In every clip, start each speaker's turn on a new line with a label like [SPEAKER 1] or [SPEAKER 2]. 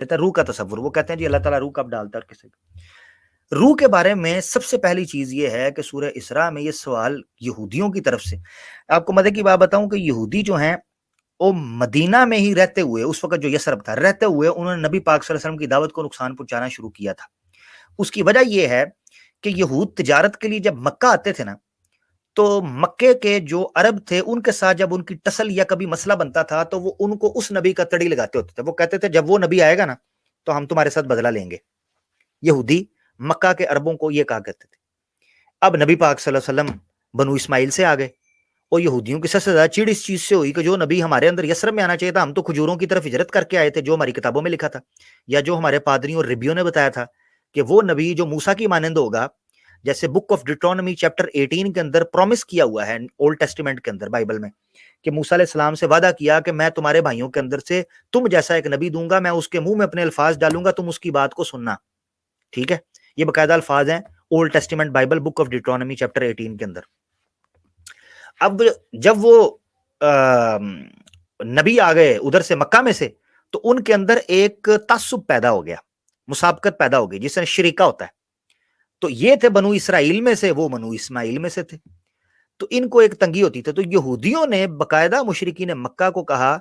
[SPEAKER 1] देता है रूह का तसव्वुर। वो कहते हैं जी अल्लाह ताला रूह कब डालता है और किसे। रूह के बारे में सबसे पहली चीज ये है कि सूरह इसरा में ये सवाल यहूदियों की तरफ से, आपको मजे की बात बताऊं कि यहूदी जो हैं वो मदीना में ही रहते हुए, उस वक्त जो यसरब था, रहते हुए उन्होंने नबी पाक सल्लल्लाहु अलैहि वसल्लम की दावत को नुकसान पहुंचाना शुरू किया था। उसकी वजह यह है कि यहूद तिजारत के लिए जब मक्का आते थे ना, तो मक्के के जो अरब थे उनके साथ जब उनकी टसल या कभी मसला बनता था तो वो उनको उस नबी का तड़ी लगाते होते थे। वो कहते थे जब वो नबी आएगा ना तो हम तुम्हारे साथ बदला लेंगे। यहूदी मक्का के अरबों को ये कहा करते थे। अब नबी पाक सल्लल्लाहु अलैहि वसल्लम बनु इस्माइल से आ गए और यहूदियों की सबसे ज्यादा चिड़ इस चीज से हुई कि जो नबी हमारे अंदर यसरब में आना चाहिए था, हम तो खजूरों की तरफ हिजरत करके आए थे, जो हमारी किताबों में लिखा था या जो हमारे पादरियों और रिबियों ने बताया था कि वो नबी जो मूसा की मानंद होगा, जैसे बुक ऑफ डिट्रोनमी चैप्टर 18 के अंदर प्रॉमिस किया हुआ है ओल्ड टेस्टिमेंट के अंदर बाइबल में कि मूसा अलैहिस्सलाम से वादा किया कि मैं तुम्हारे भाइयों के अंदर से तुम जैसा एक नबी दूंगा, मैं उसके मुंह में अपने अल्फाज डालूंगा, तुम उसकी बात को सुनना। ठीक है, ये बकायदा अल्फाज हैं old testament bible book of Deuteronomy chapter 18 के अंदर। अब जब वो नबी आ गए उधर से मक्का में से, तो उनके अंदर एक तासुब पैदा हो गया, मुसाबकत पैदा हो गई जिससे शरीका होता है। तो ये थे बनु इसराइल में से, वो बनु इस्माइल में से थे, तो इनको एक तंगी होती थी। तो यहूदियों ने बकायदा मुशरिकीन मक्का को कहा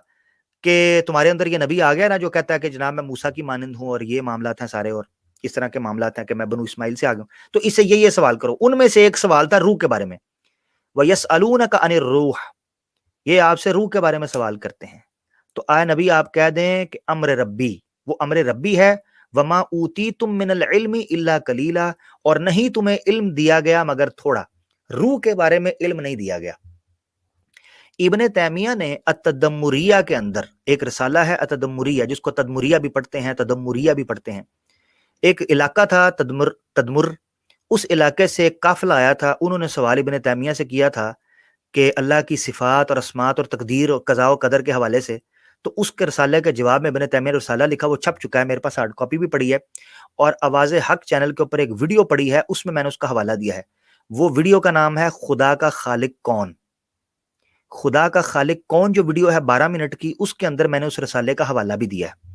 [SPEAKER 1] कि तुम्हारे अंदर ये नबी आ गया ना जो कहता है कि जनाब मैं मूसा की मानंद हूं और ये मामला हैं सारे, और इस तरह के मामला हैं कि मैं बनु इस्माइल से आ गया हूं, तो इससे ये सवाल करो। उनमें से एक सवाल था रूह के बारे में, वयसअलूनका अनिर रूह, ये आपसे रूह के बारे में सवाल करते हैं। तो आए नबी आप कह दें कि अम्र रब्बी, वो अम्र रब्बी है, वमा ऊती तुम मिनल इल्मी इल्ला कलीला, और नहीं तुम्हें इल्म दिया गया मगर थोड़ा, रूह के बारे में इल्म नहीं दिया गया। इब्ने तैमिया ने अतदम्मुरिया के अंदर एक रसाला है अतदम्मुरिया, जिसको तदमुरिया भी पढ़ते हैं, तदम्मुरिया भी पढ़ते हैं। एक इलाका था तदमुर, उस इलाके से एक काफिला आया था, उन्होंने सवाल इब्ने तैमिया से किया था कि अल्लाह की सिफात और अस्मात और तकदीर और कज़ा और कदर के हवाले से। तो उसके रसाले के जवाब में इब्ने तैमिया ने रसाला लिखा, वो छप चुका है, मेरे पास हार्ड कॉपी भी पड़ी है, और आवाज़ हक चैनल के ऊपर एक वीडियो पड़ी है, उसमें मैंने उसका हवाला दिया है। वो वीडियो का नाम है खुदा का खालिक कौन। खुदा का खालिक कौन जो वीडियो है 12 मिनट की, उसके अंदर मैंने उस रसाले का हवाला भी दिया है।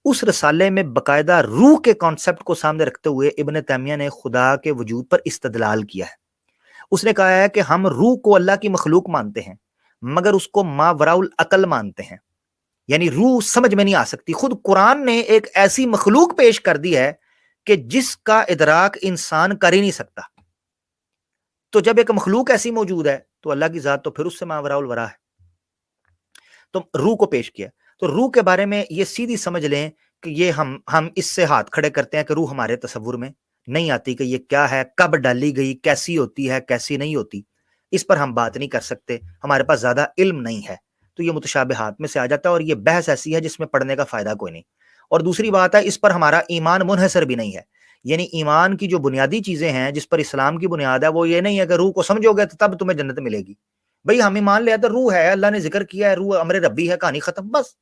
[SPEAKER 1] उस रसाले में बकायदा रूह के कॉन्सेप्ट को सामने रखते हुए इब्ने तैमिया ने खुदा के वजूद पर इस्तदलाल किया है। उसने कहा है कि हम रूह को अल्लाह की मखलूक मानते हैं मगर उसको मावराउल अकल मानते हैं, यानी रूह समझ में नहीं आ सकती। खुद कुरान ने एक ऐसी मखलूक पेश कर दी है कि जिसका इदराक इंसान कर ही नहीं सकता। तो जब एक मखलूक ऐसी मौजूद है तो अल्लाह की जात तो फिर उससे मावराउल वरा है। तो रूह को पेश किया। तो रूह के बारे में ये सीधी समझ लें कि ये हम इससे हाथ खड़े करते हैं कि रूह हमारे तसव्वुर में नहीं आती कि ये क्या है, कब डाली गई, कैसी होती है, कैसी नहीं होती, इस पर हम बात नहीं कर सकते, हमारे पास ज्यादा इल्म नहीं है। तो ये मुतशाबिहात में से आ जाता है और ये बहस ऐसी है जिसमें पढ़ने का फायदा कोई नहीं। और दूसरी बात है, इस पर हमारा ईमान मुनहसर भी नहीं है, यानी ईमान की जो बुनियादी चीजें हैं जिस पर इस्लाम की बुनियाद है, वो ये नहीं है कि रूह को समझोगे तो तब तुम्हें जन्नत मिलेगी। भाई हम ईमान ले आते रूह है, अल्लाह ने जिक्र किया है, रूह अमर रब्बी है, कहानी खत्म, बस।